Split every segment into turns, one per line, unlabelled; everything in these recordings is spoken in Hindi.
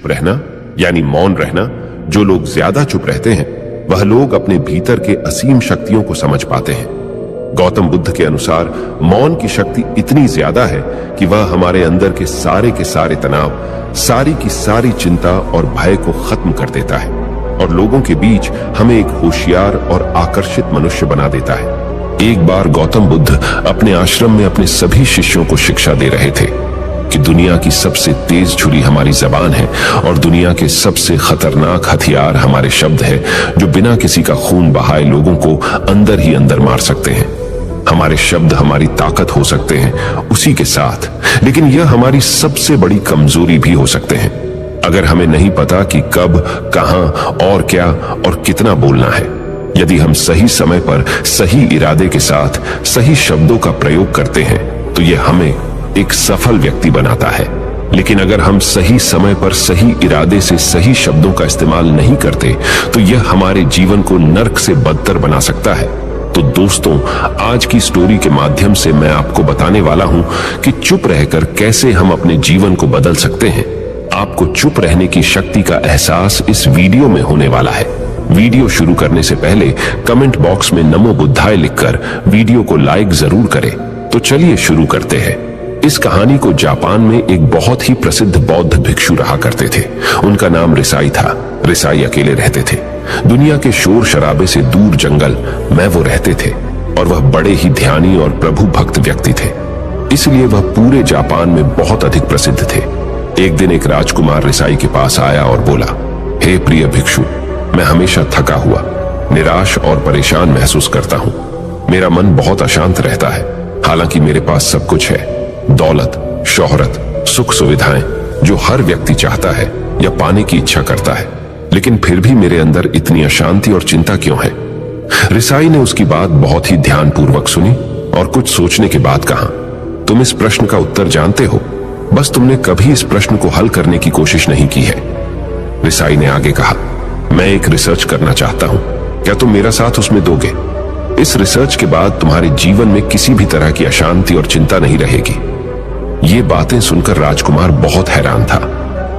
चुप रहना यानी मौन रहना। जो लोग ज्यादा चुप रहते हैं वह लोग अपने भीतर के असीम शक्तियों को समझ पाते हैं। गौतम बुद्ध के अनुसार मौन की शक्ति इतनी ज्यादा है कि वह हमारे अंदर के सारे तनाव, सारी की सारी चिंता और भय को खत्म कर देता है और लोगों के बीच हमें एक होशियार और आकर्षित मनुष्य बना देता है। एक बार गौतम बुद्ध अपने आश्रम में अपने सभी शिष्यों को शिक्षा दे रहे थे कि दुनिया की सबसे तेज छुरी हमारी जबान है और दुनिया के सबसे खतरनाक हथियार हमारे शब्द है, जो बिना किसी का खून बहाए लोगों को अंदर ही अंदर मार सकते हैं। हमारे शब्द हमारी ताकत हो सकते हैं उसी के साथ, लेकिन यह हमारी सबसे बड़ी कमजोरी भी हो सकते हैं अगर हमें नहीं पता कि कब, कहां और क्या और कितना बोलना है। यदि हम सही समय पर सही इरादे के साथ सही शब्दों का प्रयोग करते हैं तो यह हमें एक सफल व्यक्ति बनाता है। लेकिन अगर हम सही समय पर सही इरादे से सही शब्दों का इस्तेमाल नहीं करते तो यह हमारे जीवन को नर्क से बदतर बना सकता है। तो दोस्तों, आज की स्टोरी के माध्यम से मैं आपको बताने वाला हूं कि चुप रहकर कैसे हम अपने जीवन को बदल सकते हैं। आपको चुप रहने की शक्ति का एहसास इस वीडियो में होने वाला है। वीडियो शुरू करने से पहले कमेंट बॉक्स में नमो बुद्धाय लिखकर वीडियो को लाइक जरूर करें। तो चलिए शुरू करते हैं। इस कहानी को जापान में एक बहुत ही प्रसिद्ध बौद्ध भिक्षु रहा करते थे। उनका नाम रिसाई था। रिसाई अकेले रहते थे। दुनिया के शोर शराबे से दूर जंगल में वो रहते थे और वह बड़े ही ध्यानी और प्रभु भक्त व्यक्ति थे, इसलिए वह पूरे जापान में बहुत अधिक प्रसिद्ध थे। एक दिन एक राजकुमार रिसाई के पास आया और बोला, हे प्रिय भिक्षु, मैं हमेशा थका हुआ, निराश और परेशान महसूस करता हूँ। मेरा मन बहुत अशांत रहता है। हालांकि मेरे पास सब कुछ है, दौलत, शोहरत, सुख सुविधाएं जो हर व्यक्ति चाहता है या पाने की इच्छा करता है, लेकिन फिर भी मेरे अंदर इतनी अशांति और चिंता क्यों है? रिसाई ने उसकी बात बहुत ही ध्यानपूर्वक सुनी और कुछ सोचने के बाद कहा, तुम इस प्रश्न का उत्तर जानते हो, बस तुमने कभी इस प्रश्न को हल करने की कोशिश नहीं की है। रिसाई ने आगे कहा, मैं एक रिसर्च करना चाहता हूं, क्या तुम मेरा साथ उसमें दोगे? इस रिसर्च के बाद तुम्हारे जीवन में किसी भी तरह की अशांति और चिंता नहीं रहेगी। ये बातें सुनकर राजकुमार बहुत हैरान था।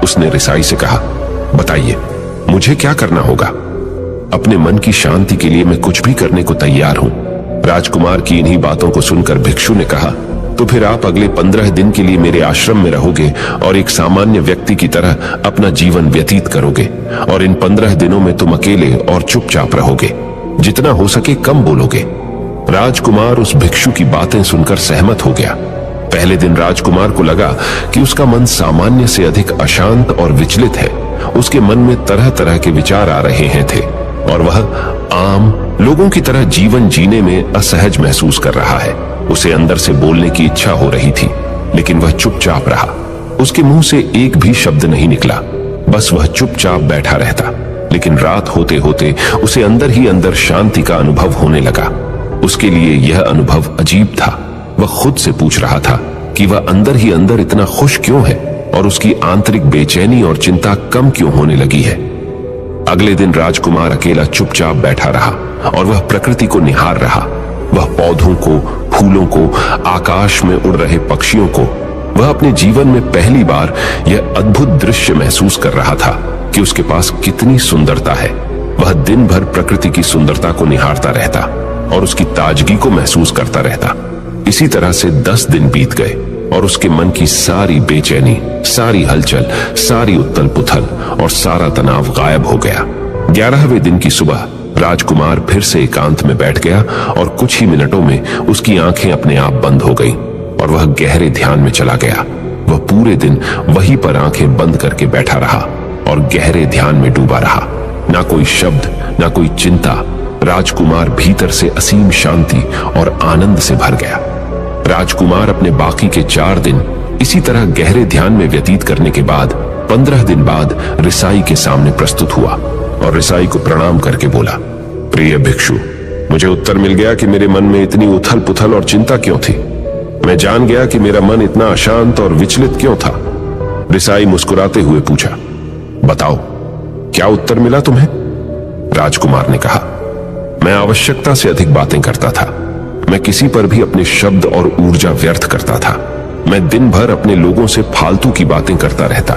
उसने रिसाई से कहा, बताइए मुझे क्या करना होगा? अपने मन की शांति के लिए मैं कुछ भी करने को तैयार हूं। राजकुमार की इन्हीं बातों को सुनकर भिक्षु ने कहा, तो फिर आप अगले 15 दिन के लिए मेरे आश्रम में रहोगे और एक सामान्य व्यक्ति की तरह अपना जीवन व्यतीत करोगे और इन 15 दिनों में तुम अकेले और चुपचाप रहोगे, जितना हो सके कम बोलोगे। राजकुमार उस भिक्षु की बातें सुनकर सहमत हो गया। पहले दिन राजकुमार को लगा कि उसका मन सामान्य से अधिक अशांत और विचलित है। उसके मन में तरह तरह के विचार आ रहे हैं थे और वह आम लोगों की तरह जीवन जीने में असहज महसूस कर रहा है। उसे अंदर से बोलने की इच्छा हो रही थी, लेकिन वह चुपचाप रहा। उसके मुंह से एक भी शब्द नहीं निकला, बस वह चुपचाप बैठा रहता। लेकिन रात होते होते उसे अंदर ही अंदर शांति का अनुभव होने लगा। उसके लिए यह अनुभव अजीब था। वह खुद से पूछ रहा था कि वह अंदर ही अंदर इतना खुश क्यों है और उसकी आंतरिक बेचैनी और चिंता कम क्यों होने लगी है। अगले दिन राजकुमार अकेला चुपचाप बैठा रहा और वह प्रकृति को निहार रहा। वह पौधों को, फूलों को, आकाश में उड़ रहे पक्षियों को, वह अपने जीवन में पहली बार यह अद्भुत दृश्य महसूस कर रहा था कि उसके पास कितनी सुंदरता है। वह दिन भर प्रकृति की सुंदरता को निहारता रहता और उसकी ताजगी को महसूस करता रहता। इसी तरह से 10 दिन बीत गए और उसके मन की सारी बेचैनी, सारी हलचल, सारी उथल पुथल और सारा तनाव गायब हो गया। 11वें दिन की सुबह राजकुमार फिर से एकांत में बैठ गया और कुछ ही मिनटों में उसकी आंखें अपने आप बंद हो गईं और वह गहरे ध्यान में चला गया। वह पूरे दिन वहीं पर आंखें बंद करके बैठा रहा और गहरे ध्यान में डूबा रहा। ना कोई शब्द, ना कोई चिंता। राजकुमार भीतर से असीम शांति और आनंद से भर गया। राजकुमार अपने बाकी के 4 दिन इसी तरह गहरे ध्यान में व्यतीत करने के बाद 15 दिन बाद रिसाई के सामने प्रस्तुत हुआ और रिसाई को प्रणाम करके बोला, प्रिय भिक्षु, मुझे उत्तर मिल गया कि मेरे मन में इतनी उथल पुथल और चिंता क्यों थी। मैं जान गया कि मेरा मन इतना अशांत और विचलित क्यों था। रिसाई मुस्कुराते हुए पूछा, बताओ क्या उत्तर मिला तुम्हें? राजकुमार ने कहा, मैं आवश्यकता से अधिक बातें करता था। मैं किसी पर भी अपने शब्द और ऊर्जा व्यर्थ करता था। मैं दिन भर अपने लोगों से फालतू की बातें करता रहता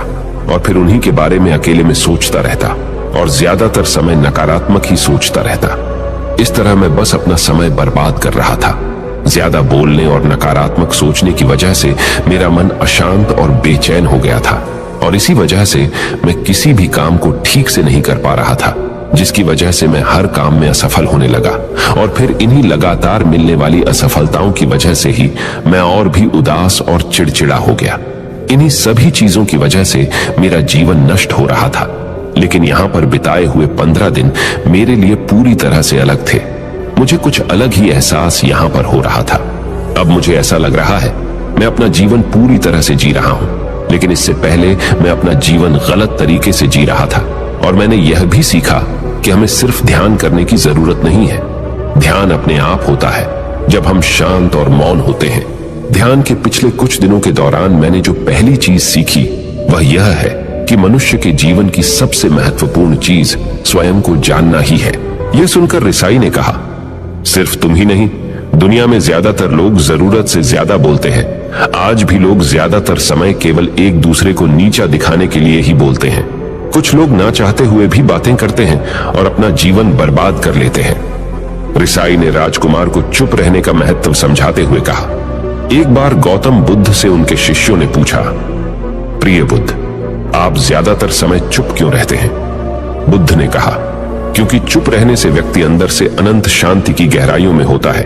और फिर उन्हीं के बारे में अकेले में सोचता रहता और ज्यादातर समय नकारात्मक ही सोचता रहता। इस तरह मैं बस अपना समय बर्बाद कर रहा था। ज्यादा बोलने और नकारात्मक सोचने की वजह से मेरा मन अशांत और बेचैन हो गया था और इसी वजह से मैं किसी भी काम को ठीक से नहीं कर पा रहा था, जिसकी वजह से मैं हर काम में असफल होने लगा और फिर इन्हीं लगातार मिलने वाली असफलताओं की वजह से ही मैं और भी उदास और चिड़चिड़ा हो गया। इन्हीं सभी चीजों की वजह से मेरा जीवन नष्ट हो रहा था। लेकिन यहां पर बिताए हुए 15 दिन मेरे लिए पूरी तरह से अलग थे। मुझे कुछ अलग ही एहसास यहां पर हो रहा था। अब मुझे ऐसा लग रहा है मैं अपना जीवन पूरी तरह से जी रहा हूं, लेकिन इससे पहले मैं अपना जीवन गलत तरीके से जी रहा था। और मैंने यह भी सीखा कि हमें सिर्फ ध्यान करने की जरूरत नहीं है। ध्यान अपने आप होता है जब हम शांत और मौन होते हैं। ध्यान के पिछले कुछ दिनों के दौरान मैंने जो पहली चीज सीखी वह यह है कि मनुष्य के जीवन की सबसे महत्वपूर्ण चीज स्वयं को जानना ही है। यह सुनकर रिसाई ने कहा, सिर्फ तुम ही नहीं, दुनिया में ज्यादातर लोग जरूरत से ज्यादा बोलते हैं। आज भी लोग ज्यादातर समय केवल एक दूसरे को नीचा दिखाने के लिए ही बोलते हैं। कुछ लोग ना चाहते हुए भी बातें करते हैं और अपना जीवन बर्बाद कर लेते हैं। रिसाई ने राजकुमार को चुप रहने का महत्व समझाते हुए कहा। एक बार गौतम बुद्ध से उनके शिष्यों ने पूछा, प्रिय बुद्ध, आप ज्यादातर समय चुप क्यों रहते हैं? बुद्ध ने कहा, क्योंकि चुप रहने से व्यक्ति अंदर से अनंत शांति की गहराइयों में होता है।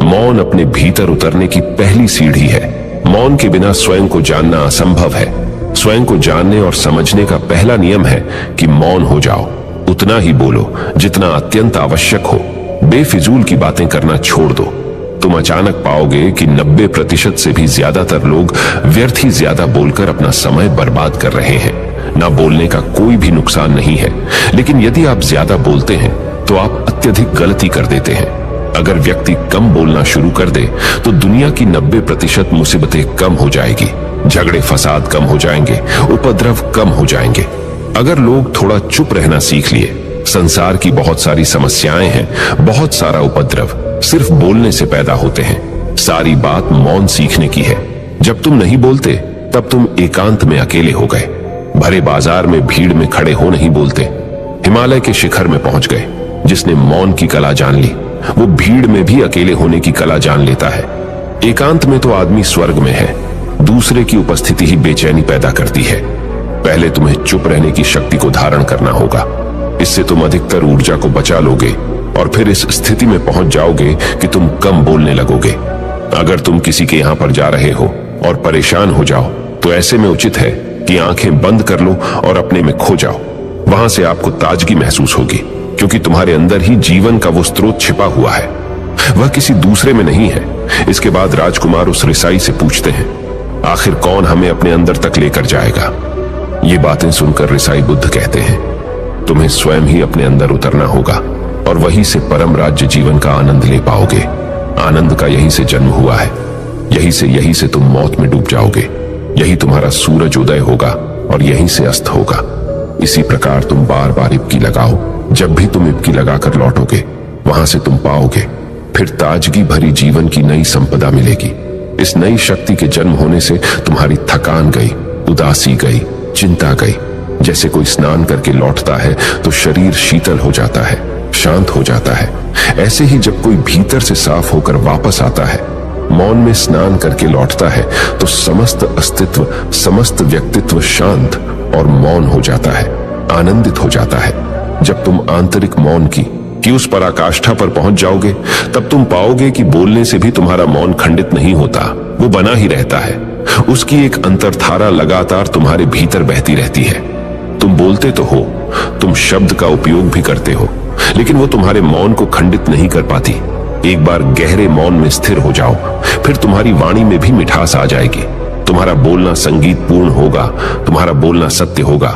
मौन अपने भीतर उतरने की पहली सीढ़ी है। मौन के बिना स्वयं को जानना असंभव है। स्वयं को जानने और समझने का पहला नियम है कि मौन हो जाओ। उतना ही बोलो जितना अत्यंत आवश्यक हो। बेफिजूल की बातें करना छोड़ दो। तुम अचानक पाओगे कि 90% से भी ज्यादातर लोग व्यर्थ ही ज्यादा बोलकर अपना समय बर्बाद कर रहे हैं। ना बोलने का कोई भी नुकसान नहीं है, लेकिन यदि आप ज्यादा बोलते हैं तो आप अत्यधिक गलती कर देते हैं। अगर व्यक्ति कम बोलना शुरू कर दे तो दुनिया की 90% मुसीबतें कम हो जाएगी, झगड़े फसाद कम हो जाएंगे, उपद्रव कम हो जाएंगे। अगर लोग थोड़ा चुप रहना सीख लिए, संसार की बहुत सारी समस्याएं हैं, बहुत सारा उपद्रव सिर्फ बोलने से पैदा होते हैं। सारी बात मौन सीखने की है। जब तुम नहीं बोलते तब तुम एकांत में अकेले हो गए। भरे बाजार में भीड़ में खड़े हो नहीं बोलते। हिमालय के शिखर में पहुंच गए। जिसने मौन की कला जान ली वो भीड़ में भी अकेले होने की कला जान लेता है। एकांत में तो आदमी स्वर्ग में है। दूसरे की उपस्थिति ही बेचैनी पैदा करती है। पहले तुम्हें चुप रहने की शक्ति को धारण करना होगा। इससे तुम अधिकतर ऊर्जा को बचा लोगे और फिर इस स्थिति में पहुंच जाओगे कि तुम कम बोलने लगोगे। अगर तुम किसी के यहां पर जा रहे हो और परेशान हो जाओ तो ऐसे में उचित है कि आंखें बंद कर लो और अपने में खो जाओ। वहां से आपको ताजगी महसूस होगी, क्योंकि तुम्हारे अंदर ही जीवन का वो स्रोत छिपा हुआ है। वह किसी दूसरे में नहीं है। इसके बाद राजकुमार उस रिसाई से पूछते हैं, आखिर कौन हमें अपने अंदर तक लेकर जाएगा? ये बातें सुनकर रिसाई बुद्ध कहते हैं, तुम्हें स्वयं ही अपने अंदर उतरना होगा और वहीं से परम राज्य जीवन का आनंद ले पाओगे। आनंद का यहीं से जन्म हुआ है। यहीं से तुम मौत में डूब जाओगे। यही तुम्हारा सूरज उदय होगा और यहीं से अस्त होगा। इसी प्रकार तुम बार बार इबकी लगाओ। जब भी तुम इबकी लगाकर लौटोगे वहां से तुम पाओगे फिर ताजगी भरी जीवन की नई संपदा मिलेगी। इस नई शक्ति के जन्म होने से तुम्हारी थकान गई, उदासी गई, चिंता गई। जैसे कोई स्नान करके लौटता है तो शरीर शीतल हो जाता है, शांत हो जाता है। ऐसे ही जब कोई भीतर से साफ होकर वापस आता है, मौन में स्नान करके लौटता है, तो समस्त अस्तित्व, समस्त व्यक्तित्व शांत और मौन हो जाता है, आनंदित हो जाता है। जब तुम आंतरिक मौन की उस पराकाष्ठा पर पहुंच जाओगे तब तुम पाओगे कि बोलने से भी तुम्हारा मौन खंडित नहीं होता, वो बना ही रहता है। उसकी एक अंतर्धारा लगातार तुम्हारे भीतर बहती रहती है। तुम बोलते तो हो, तुम शब्द का उपयोग भी करते हो, लेकिन वो तुम्हारे मौन को खंडित नहीं कर पाती। एक बार गहरे मौन में स्थिर हो जाओ, फिर तुम्हारी वाणी में भी मिठास आ जाएगी। तुम्हारा बोलना संगीत पूर्ण होगा, तुम्हारा बोलना सत्य होगा।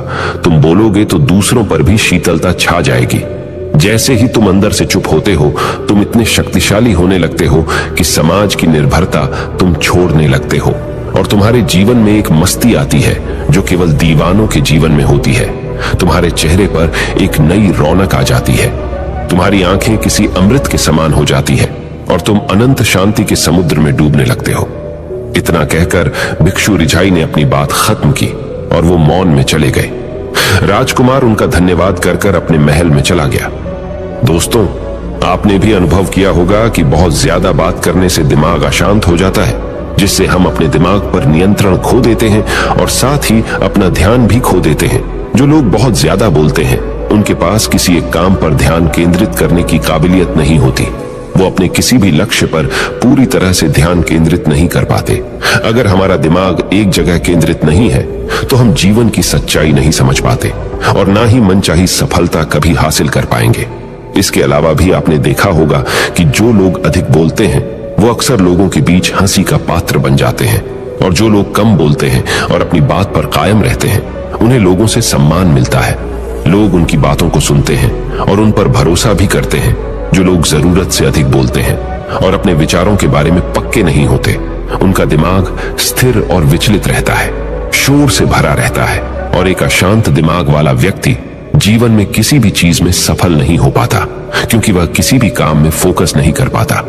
तुम बोलोगे तो दूसरों पर भी शीतलता छा जाएगी। जैसे ही तुम अंदर से चुप होते हो, तुम इतने शक्तिशाली होने लगते हो कि समाज की निर्भरता तुम छोड़ने लगते हो और तुम्हारे जीवन में एक मस्ती आती है जो केवल दीवानों के जीवन में होती है। तुम्हारे चेहरे पर एक नई रौनक आ जाती है। तुम्हारी आंखें किसी अमृत के समान हो जाती है और तुम अनंत शांति के समुद्र में डूबने लगते हो। इतना कहकर भिक्षु रिझाई ने अपनी बात खत्म की और वो मौन में चले गए। राजकुमार उनका धन्यवाद कर कर अपने महल में चला गया। दोस्तों, आपने भी अनुभव किया होगा कि बहुत ज्यादा बात करने से दिमाग अशांत हो जाता है, जिससे हम अपने दिमाग पर नियंत्रण खो देते हैं और साथ ही अपना ध्यान भी खो देते हैं। जो लोग बहुत ज्यादा बोलते हैं उनके पास किसी एक काम पर ध्यान केंद्रित करने की काबिलियत नहीं होती। वो अपने किसी भी लक्ष्य पर पूरी तरह से ध्यान केंद्रित नहीं कर पाते। अगर हमारा दिमाग एक जगह केंद्रित नहीं है तो हम जीवन की सच्चाई नहीं समझ पाते और ना ही मनचाही सफलता कभी हासिल कर पाएंगे। इसके अलावा भी आपने देखा होगा कि जो लोग अधिक बोलते हैं वो अक्सर लोगों के बीच हंसी का पात्र बन जाते हैं, और जो लोग कम बोलते हैं और अपनी बात पर कायम रहते हैं उन्हें लोगों से सम्मान मिलता है। लोग उनकी बातों को सुनते हैं और उन पर भरोसा भी करते हैं। जो लोग जरूरत से अधिक बोलते हैं और अपने विचारों के बारे में पक्के नहीं होते, उनका दिमाग स्थिर और विचलित रहता है, शोर से भरा रहता है, और एक अशांत दिमाग वाला व्यक्ति जीवन में किसी भी चीज में सफल नहीं हो पाता, क्योंकि वह किसी भी काम में फोकस नहीं कर पाता।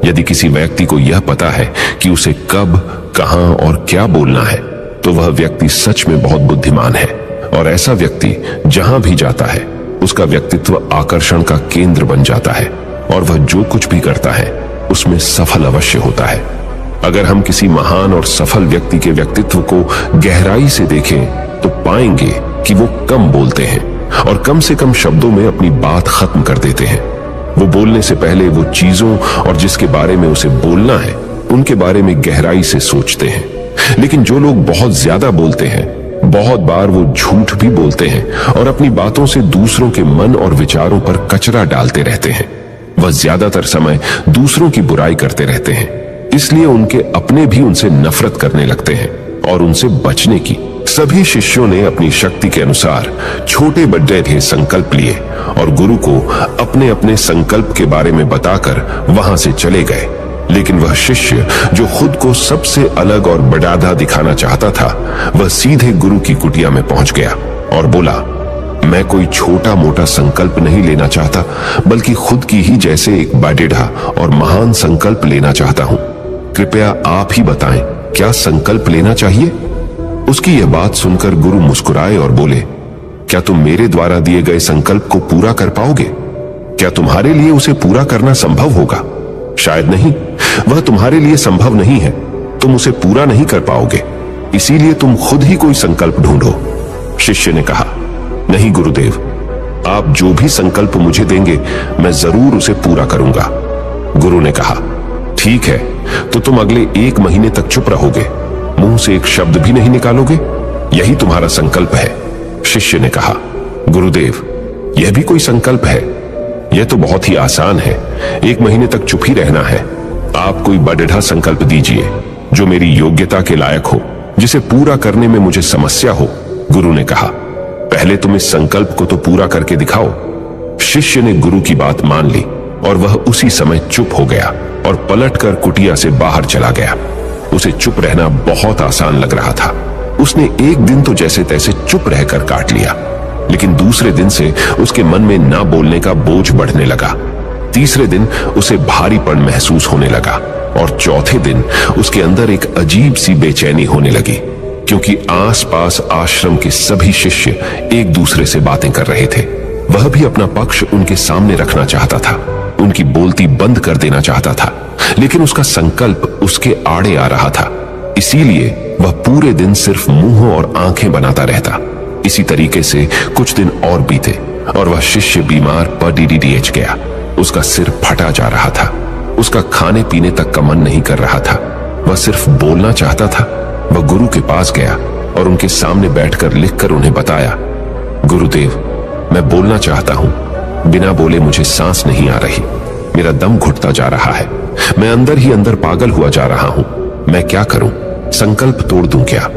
यदि किसी व्यक्ति को यह पता है कि उसे कब, कहां और क्या बोलना है, तो वह व्यक्ति सच में बहुत बुद्धिमान है, और ऐसा व्यक्ति जहां भी जाता है उसका व्यक्तित्व आकर्षण का केंद्र बन जाता है, और वह जो कुछ भी करता है उसमें सफल अवश्य होता है। अगर हम किसी महान और सफल व्यक्ति के व्यक्तित्व को गहराई से देखें तो पाएंगे कि वो कम बोलते हैं और कम से कम शब्दों में अपनी बात खत्म कर देते हैं। वो बोलने से पहले वो चीजों और जिसके बारे में उसे बोलना है उनके बारे में गहराई से सोचते हैं। लेकिन जो लोग बहुत ज्यादा बोलते हैं, बहुत बार वो झूठ भी बोलते हैं और अपनी बातों से दूसरों के मन और विचारों पर कचरा डालते रहते हैं। वह ज्यादातर समय दूसरों की बुराई करते रहते हैं, इसलिए उनके अपने भी उनसे नफरत करने लगते हैं और उनसे बचने की। सभी शिष्यों ने अपनी शक्ति के अनुसार छोटे बड़े भी संकल्प लिए और गुरु को अपने अपने संकल्प के बारे में बताकर वहां से चले गए। लेकिन वह शिष्य जो खुद को सबसे अलग और बड़ादा दिखाना चाहता था, वह सीधे गुरु की कुटिया में पहुंच गया और बोला, मैं कोई छोटा मोटा संकल्प नहीं लेना चाहता, बल्कि खुद की ही जैसे एक बड़ेढ़ा और महान संकल्प लेना चाहता हूं। कृपया आप ही बताएं, क्या संकल्प लेना चाहिए? उसकी यह बात सुनकर गुरु मुस्कुराए और बोले, क्या तुम मेरे द्वारा दिए गए संकल्प को पूरा कर पाओगे? क्या तुम्हारे लिए उसे पूरा करना संभव होगा? शायद नहीं, वह तुम्हारे लिए संभव नहीं है। तुम उसे पूरा नहीं कर पाओगे, इसीलिए तुम खुद ही कोई संकल्प ढूंढो। शिष्य ने कहा, नहीं गुरुदेव, आप जो भी संकल्प मुझे देंगे मैं जरूर उसे पूरा करूंगा। गुरु ने कहा, ठीक है, तो तुम अगले 1 महीने तक चुप रहोगे, मुंह से एक शब्द भी नहीं निकालोगे, यही तुम्हारा संकल्प है। शिष्य ने कहा, गुरुदेव, यह भी कोई संकल्प है? यह तो बहुत ही आसान है, 1 महीने तक चुप ही रहना है। आप कोई बड़ेढ़ा संकल्प दीजिए जो मेरी योग्यता के लायक हो, जिसे पूरा करने में मुझे समस्या हो। गुरु ने कहा, पहले तुम इस संकल्प को तो पूरा करके दिखाओ। शिष्य ने गुरु की बात मान ली और वह उसी समय चुप हो गया और पलटकर कुटिया से बाहर चला गया। उसे चुप रहना बहुत आसान लग रहा था। उसने एक दिन तो जैसे तैसे चुप रहकर काट लिया, लेकिन दूसरे दिन से उसके मन में ना बोलने का बोझ बढ़ने लगा। तीसरे दिन उसे भारीपन महसूस होने लगा और चौथे दिन उसके अंदर एक अजीब सी बेचैनी होने लगी, क्योंकि आसपास आश्रम के सभी शिष्य एक दूसरे से बातें कर रहे थे। वह भी अपना पक्ष उनके सामने रखना चाहता था, उनकी बोलती बंद कर देना चाहता था, लेकिन उसका संकल्प उसके आड़े आ रहा था। इसीलिए वह पूरे दिन सिर्फ मुंह और आंखें बनाता रहता। इसी तरीके से कुछ दिन और बीते और वह शिष्य बीमार पड़ गया। उसका सिर फटा जा रहा था, उसका खाने पीने तक का मन नहीं कर रहा था, वह सिर्फ बोलना चाहता था। वह गुरु के पास गया और उनके सामने बैठकर लिखकर उन्हें बताया, गुरुदेव, मैं बोलना चाहता हूं, बिना बोले मुझे सांस नहीं आ रही, मेरा दम घुटता जा रहा है, मैं अंदर ही अंदर पागल हुआ जा रहा हूं, मैं क्या करूं? संकल्प तोड़ दूं क्या?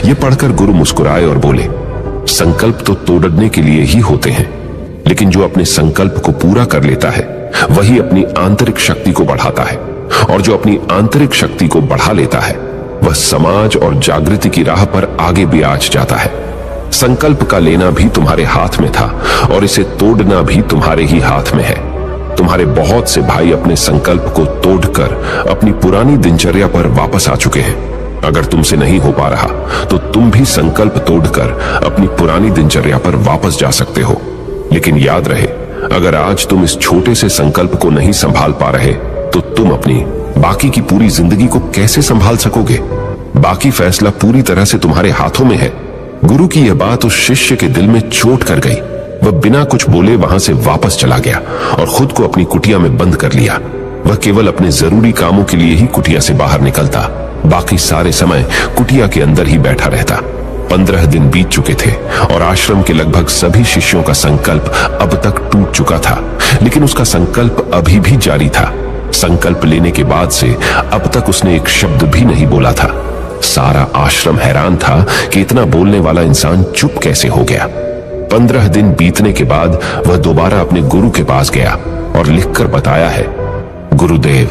यह पढ़कर गुरु मुस्कुराए और बोले, संकल्प तो तोड़ने के लिए ही होते हैं, लेकिन जो अपने संकल्प को पूरा कर लेता है वही अपनी आंतरिक शक्ति को बढ़ाता है, और जो अपनी आंतरिक शक्ति को बढ़ा लेता है वह समाज और जागृति की राह पर आगे भी आज जाता है। संकल्प का लेना भी तुम्हारे हाथ में था और इसे तोड़ना भी तुम्हारे ही हाथ में है। तुम्हारे बहुत से भाई अपने संकल्प को तोड़कर अपनी पुरानी दिनचर्या पर वापस आ चुके हैं। अगर तुमसे नहीं हो पा रहा तो तुम भी संकल्प तोड़कर अपनी पुरानी दिनचर्या पर वापस जा सकते हो। लेकिन याद रहे, अगर आज तुम इस छोटे से संकल्प को नहीं संभाल पा रहे तो तुम अपनी बाकी की पूरी जिंदगी को कैसे संभाल सकोगे? बाकी फैसला पूरी तरह से तुम्हारे हाथों में है। गुरु की यह बात उस शिष्य के दिल में चोट कर गई। वह बिना कुछ बोले वहां से वापस चला गया और खुद को अपनी कुटिया में बंद कर लिया। वह केवल अपने जरूरी कामों के लिए ही कुटिया से बाहर निकलता, बाकी सारे समय कुटिया के अंदर ही बैठा रहता। 15 दिन बीत चुके थे और आश्रम के लगभग सभी शिष्यों का संकल्प अब तक टूट चुका था, लेकिन उसका संकल्प अभी भी जारी था। संकल्प लेने के बाद से अब तक उसने एक शब्द भी नहीं बोला था। सारा आश्रम हैरान था कि इतना बोलने वाला इंसान चुप कैसे हो गया। 15 दिन बीतने के बाद वह दोबारा अपने गुरु के पास गया और लिखकर बताया है, गुरुदेव,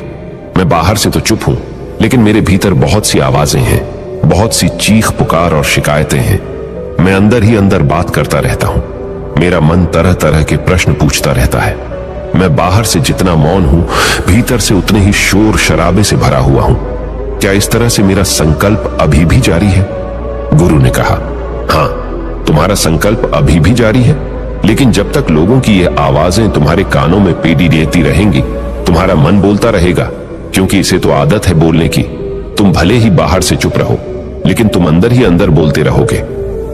मैं बाहर से तो चुप हूं, लेकिन मेरे भीतर बहुत सी आवाजें हैं, बहुत सी चीख पुकार और शिकायतें हैं। मैं अंदर ही अंदर बात करता रहता हूं। मेरा मन तरह तरह के प्रश्न पूछता रहता है। मैं बाहर से जितना मौन हूं, भीतर से उतने ही शोर शराबे से भरा हुआ हूं। क्या इस तरह से मेरा संकल्प अभी भी जारी है? गुरु ने कहा, हां, तुम्हारा संकल्प अभी भी जारी है, लेकिन जब तक लोगों की ये आवाजें तुम्हारे कानों में पेडी देती रहेंगी, तुम्हारा मन बोलता रहेगा, क्योंकि इसे तो आदत है बोलने की। तुम भले ही बाहर से चुप रहो, लेकिन तुम अंदर ही अंदर बोलते रहोगे।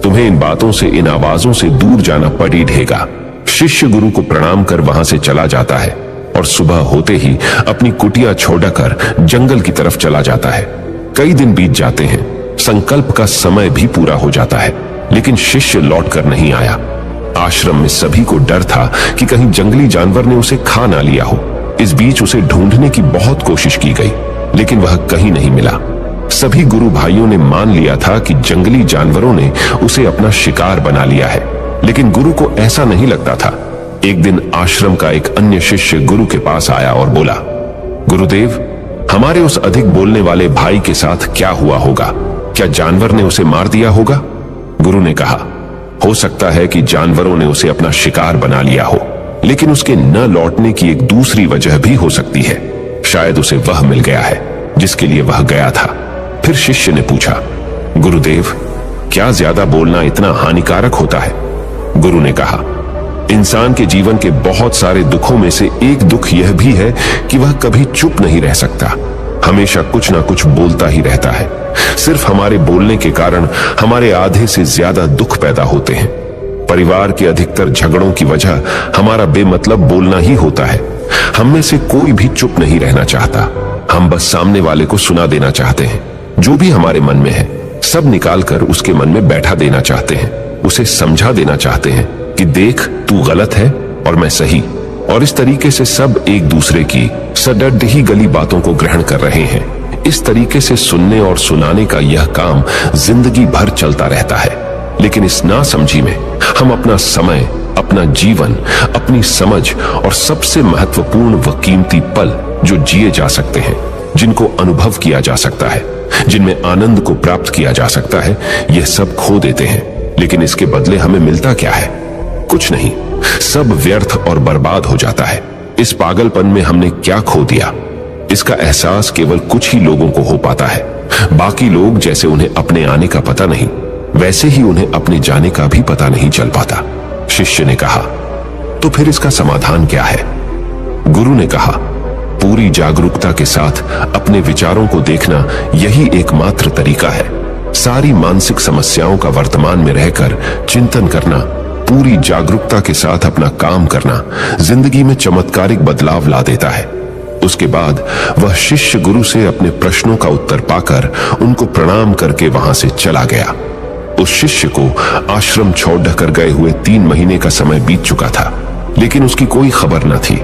तुम्हें इन बातों से, इन आवाजों से दूर जाना पड़ ही रहेगा। शिष्य गुरु को प्रणाम कर वहां से चला जाता है और सुबह होते ही अपनी कुटिया छोड़कर जंगल की तरफ चला जाता है। कई दिन बीत जाते हैं, संकल्प का समय भी पूरा हो जाता है, लेकिन शिष्य लौटकर नहीं आया। आश्रम में सभी को डर था कि कहीं जंगली जानवर ने उसे खा ना लिया हो। इस बीच उसे ढूंढने की बहुत कोशिश की गई, लेकिन वह कहीं नहीं मिला। सभी गुरु भाइयों ने मान लिया था कि जंगली जानवरों ने उसे अपना शिकार बना लिया है, लेकिन गुरु को ऐसा नहीं लगता था। एक दिन आश्रम का एक अन्य शिष्य गुरु के पास आया और बोला, गुरुदेव, हमारे उस अधिक बोलने वाले भाई के साथ क्या हुआ होगा? क्या जानवर ने उसे मार दिया होगा? गुरु ने कहा, हो सकता है कि जानवरों ने उसे अपना शिकार बना लिया हो, लेकिन उसके न लौटने की एक दूसरी वजह भी हो सकती है। शायद उसे वह मिल गया है जिसके लिए वह गया था। फिर शिष्य ने पूछा, गुरुदेव, क्या ज्यादा बोलना इतना हानिकारक होता है? गुरु ने कहा, इंसान के जीवन के बहुत सारे दुखों में से एक दुख यह भी है कि वह कभी चुप नहीं रह सकता, हमेशा कुछ ना कुछ बोलता ही रहता है। सिर्फ हमारे बोलने के कारण हमारे आधे से ज्यादा दुख पैदा होते हैं। परिवार के अधिकतर झगड़ों की वजह हमारा बेमतलब बोलना ही होता है। हम में से कोई भी चुप नहीं रहना चाहता। हम बस सामने वाले को सुना देना चाहते हैं। जो भी हमारे मन में है, सब निकालकर उसके मन में बैठा देना चाहते हैं। उसे समझा देना चाहते हैं कि देख, तू गलत है और मैं सही। और इस तरीके से सब एक दूसरे की सडड ही गली बातों को ग्रहण कर रहे हैं। इस तरीके से सुनने और सुनाने का यह काम जिंदगी भर चलता रहता है। लेकिन इस नासमझी में हम अपना समय, अपना जीवन, अपनी समझ और सबसे महत्वपूर्ण व कीमती पल जो जिए जा सकते हैं, जिनको अनुभव किया जा सकता है, जिनमें आनंद को प्राप्त किया जा सकता है, यह सब खो देते हैं। लेकिन इसके बदले हमें मिलता क्या है? कुछ नहीं। सब व्यर्थ और बर्बाद हो जाता है। इस पागलपन में हमने क्या खो दिया, इसका एहसास केवल कुछ ही लोगों को हो पाता है। बाकी लोग जैसे उन्हें अपने आने का पता नहीं, वैसे ही उन्हें अपने जाने का भी पता नहीं चल पाता। शिष्य ने कहा, तो फिर इसका समाधान क्या है? गुरु ने कहा, पूरी जागरूकता के साथ अपने विचारों को देखना यही एकमात्र तरीका है। सारी मानसिक समस्याओं का वर्तमान में रहकर चिंतन करना, पूरी जागरूकता के साथ अपना काम करना जिंदगी में चमत्कारिक बदलाव ला देता है। उसके बाद वह शिष्य गुरु से अपने प्रश्नों का उत्तर पाकर उनको प्रणाम करके वहां से चला गया। उस शिष्य को आश्रम छोड़कर गए हुए 3 महीने का समय बीत चुका था, लेकिन उसकी कोई खबर न थी।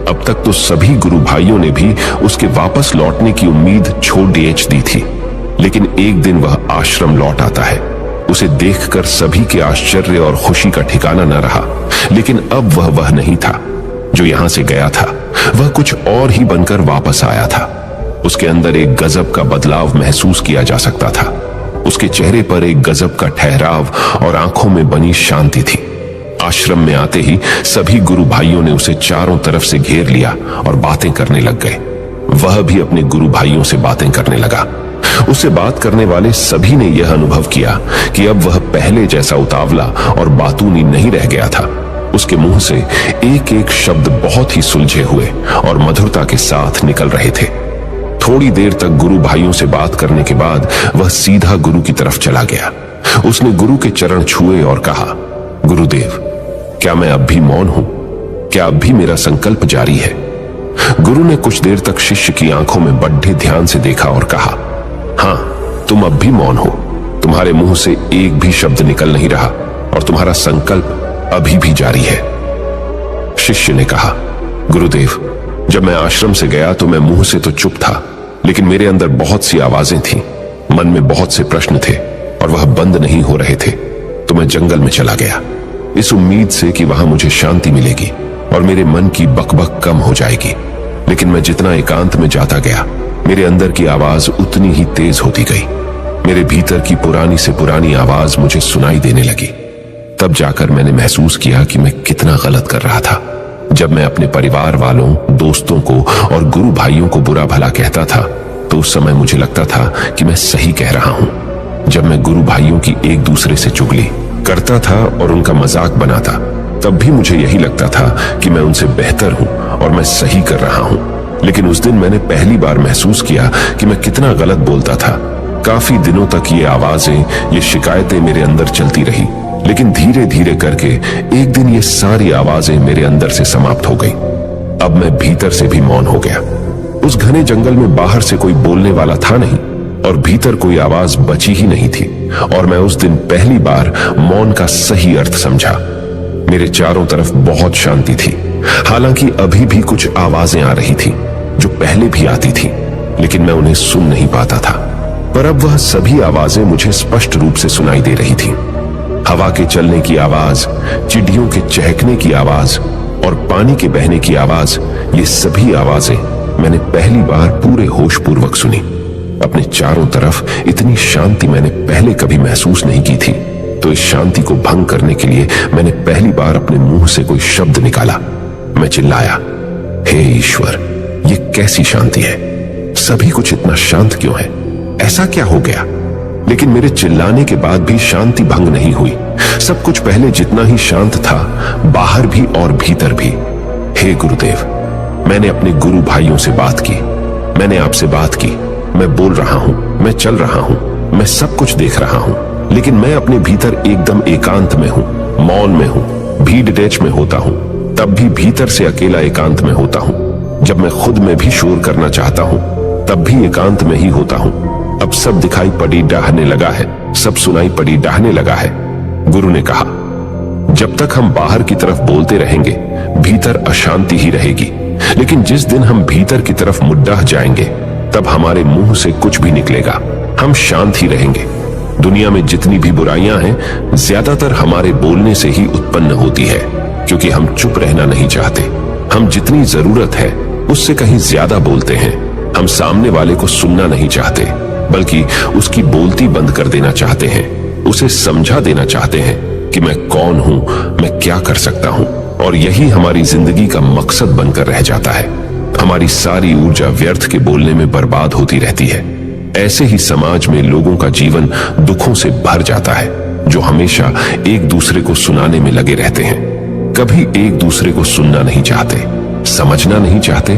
अब तक तो सभी गुरु भाइयों ने भी उसके वापस लौटने की उम्मीद छोड़ दी थी। लेकिन एक दिन वह आश्रम लौट आता है। उसे देखकर सभी के आश्चर्य और खुशी का ठिकाना न रहा। लेकिन अब वह नहीं था जो यहां से गया था, वह कुछ और ही बनकर वापस आया था। उसके अंदर एक गजब का बदलाव महसूस किया जा सकता था। उसके चेहरे पर एक गजब का ठहराव और आंखों में बनी शांति थी। आश्रम में आते ही सभी गुरु भाइयों ने उसे चारों तरफ से घेर लिया और बातें करने लग गए। वह भी अपने गुरु भाइयों से बातें करने लगा। उससे बात करने वाले सभी ने यह अनुभव किया कि अब वह पहले जैसा उतावला और बातूनी नहीं रह गया था। उसके मुंह से एक एक शब्द बहुत ही सुलझे हुए और मधुरता के साथ निकल रहे थे। थोड़ी देर तक गुरु भाइयों से बात करने के बाद वह सीधा गुरु की तरफ चला गया। उसने गुरु के चरण छुए और कहा, गुरुदेव, क्या मैं अब भी मौन हूं? क्या अब भी मेरा संकल्प जारी है? गुरु ने कुछ देर तक शिष्य की आंखों में बड्ढे ध्यान से देखा और कहा, हां, तुम अब भी मौन हो। तुम्हारे मुंह से एक भी शब्द निकल नहीं रहा और तुम्हारा संकल्प अभी भी जारी है। शिष्य ने कहा, गुरुदेव, जब मैं आश्रम से गया तो मैं मुंह से तो चुप था, लेकिन मेरे अंदर बहुत सी आवाजें थीं, मन में बहुत से प्रश्न थे और वह बंद नहीं हो रहे थे। तो मैं जंगल में चला गया, इस उम्मीद से कि वहां मुझे शांति मिलेगी और मेरे मन की बकबक कम हो जाएगी। लेकिन मैं जितना एकांत में जाता गया, मेरे अंदर की आवाज उतनी ही तेज होती गई। मेरे भीतर की पुरानी से पुरानी आवाज मुझे सुनाई देने लगी। तब जाकर मैंने महसूस किया कि मैं कितना गलत कर रहा था। जब मैं अपने परिवार वालों, दोस्तों को और गुरु भाइयों को बुरा भला कहता था तो उस समय मुझे लगता था कि मैं सही कह रहा हूं। जब मैं गुरु भाइयों की एक दूसरे से चुगली करता था और उनका मजाक बनाता, तब भी मुझे यही लगता था कि मैं उनसे बेहतर हूं और मैं सही कर रहा हूं। लेकिन उस दिन मैंने पहली बार महसूस किया कि मैं कितना गलत बोलता था। काफी दिनों तक ये आवाजें, ये शिकायतें मेरे अंदर चलती रही, लेकिन धीरे धीरे करके एक दिन ये सारी आवाजें मेरे अंदर से समाप्त हो गई। अब मैं भीतर से भी मौन हो गया। उस घने जंगल में बाहर से कोई बोलने वाला था नहीं और भीतर कोई आवाज बची ही नहीं थी। और मैं उस दिन पहली बार मौन का सही अर्थ समझा। मेरे चारों तरफ बहुत शांति थी। हालांकि अभी भी कुछ आवाजें आ रही थी जो पहले भी आती थी, लेकिन मैं उन्हें सुन नहीं पाता था। पर अब वह सभी आवाजें मुझे स्पष्ट रूप से सुनाई दे रही थी। हवा के चलने की आवाज, चिड़ियों के चहकने की आवाज और पानी के बहने की आवाज, ये सभी आवाजें मैंने पहली बार पूरे होशपूर्वक सुनी। अपने चारों तरफ इतनी शांति मैंने पहले कभी महसूस नहीं की थी। तो इस शांति को भंग करने के लिए मैंने पहली बार अपने मुंह से कोई शब्द निकाला। मैं चिल्लाया, हे ईश्वर, ये कैसी शांति है? सभी कुछ इतना शांत क्यों है? ऐसा क्या हो गया? लेकिन मेरे चिल्लाने के बाद भी शांति भंग नहीं हुई। सब कुछ पहले जितना ही शांत था, बाहर भी और भीतर भी। हे गुरुदेव, मैंने अपने गुरु भाइयों से बात की, मैंने आपसे बात की। मैं बोल रहा हूं, मैं चल रहा हूं, मैं सब कुछ देख रहा हूं, लेकिन मैं अपने भीतर एकदम एकांत में हूं, मौन में हूं। भीड़ डेच में होता हूं, तब भी भीतर से अकेला एकांत में होता हूं। जब मैं खुद में भी शोर करना चाहता हूं, तब भी एकांत में ही होता हूं। अब सब दिखाई पड़ी डाहने लगा है, सब सुनाई पड़ी डाहने लगा है। गुरु ने कहा, जब तक हम बाहर की तरफ बोलते रहेंगे, भीतर अशांति ही रहेगी। लेकिन जिस दिन हम भीतर की तरफ मुड्डाह जाएंगे, तब हमारे मुंह से कुछ भी निकलेगा, हम शांत ही रहेंगे। दुनिया में जितनी भी बुराइयां हैं, ज्यादातर हमारे बोलने से ही उत्पन्न होती है, क्योंकि हम चुप रहना नहीं चाहते। हम जितनी जरूरत है उससे कहीं ज्यादा बोलते हैं। हम सामने वाले को सुनना नहीं चाहते, बल्कि उसकी बोलती बंद कर देना चाहते हैं। उसे समझा देना चाहते हैं कि मैं कौन हूं, मैं क्या कर सकता हूं। और यही हमारी जिंदगी का मकसद बनकर रह जाता है। हमारी सारी ऊर्जा व्यर्थ के बोलने में बर्बाद होती रहती है। ऐसे ही समाज में लोगों का जीवन दुखों से भर जाता है, जो हमेशा एक दूसरे को सुनाने में लगे रहते हैं। कभी एक दूसरे को सुनना नहीं चाहते, समझना नहीं चाहते,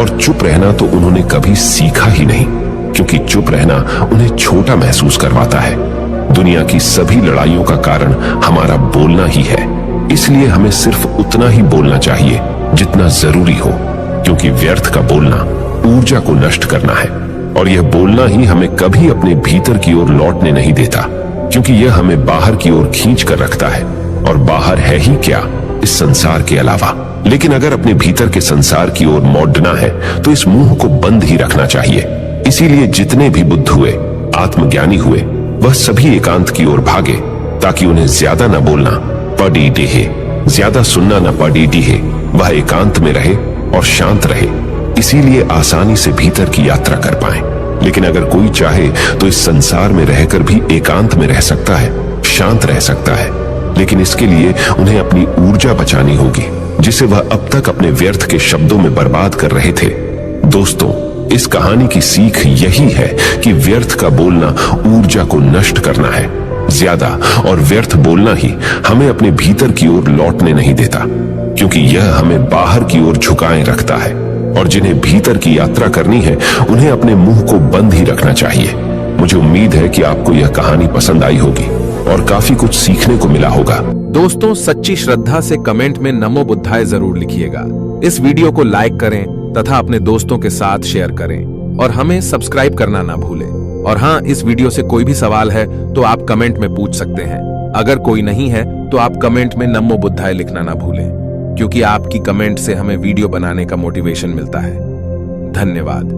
और चुप रहना तो उन्होंने कभी सीखा ही नहीं, क्योंकि चुप रहना उन्हें छोटा महसूस करवाता है। दुनिया की सभी लड़ाइयों का कारण हमारा बोलना ही है। इसलिए हमें सिर्फ उतना ही बोलना चाहिए जितना जरूरी हो, क्योंकि व्यर्थ का बोलना ऊर्जा को नष्ट करना है। और यह बोलना ही हमें कभी अपने भीतर की ओर लौटने नहीं देता, क्योंकि यह हमें बाहर की ओर खींच कर रखता है। और बाहर है ही क्या इस संसार के अलावा। लेकिन अगर अपने भीतर के संसार की ओर मोड़ना है तो इस मुंह को बंद ही रखना चाहिए। इसीलिए जितने भी बुद्ध हुए, आत्मज्ञानी हुए, वह सभी एकांत की ओर भागे, ताकि उन्हें ज्यादा न बोलना पड़ी डेहे, ज्यादा सुनना न पड़ी डीहे। वह एकांत में रहे और शांत रहे, इसीलिए आसानी से भीतर की यात्रा कर पाए। लेकिन अगर कोई चाहे तो इस संसार में रहकर भी एकांत में रह सकता है, शांत रह सकता है। लेकिन इसके लिए उन्हें अपनी ऊर्जा बचानी होगी, जिसे वह अब तक अपने व्यर्थ के शब्दों में बर्बाद कर रहे थे। दोस्तों, इस कहानी की सीख यही है कि व्यर्थ का बोलना ऊर्जा को नष्ट करना है। ज्यादा और व्यर्थ बोलना ही हमें अपने भीतर की ओर लौटने नहीं देता, क्योंकि यह हमें बाहर की ओर झुकाए रखता है। और जिन्हें भीतर की यात्रा करनी है उन्हें अपने मुंह को बंद ही रखना चाहिए। मुझे उम्मीद है कि आपको यह कहानी पसंद आई होगी और काफी कुछ सीखने को मिला होगा।
दोस्तों, सच्ची श्रद्धा से कमेंट में नमो बुद्धाय जरूर लिखिएगा। इस वीडियो को लाइक करें तथा अपने दोस्तों के साथ शेयर करें और हमें सब्सक्राइब करना ना भूलें। और हाँ, इस वीडियो से कोई भी सवाल है तो आप कमेंट में पूछ सकते हैं। अगर कोई नहीं है तो आप कमेंट में नमो बुद्धाय लिखना ना भूलें, क्योंकि आपकी कमेंट से हमें वीडियो बनाने का मोटिवेशन मिलता है। धन्यवाद।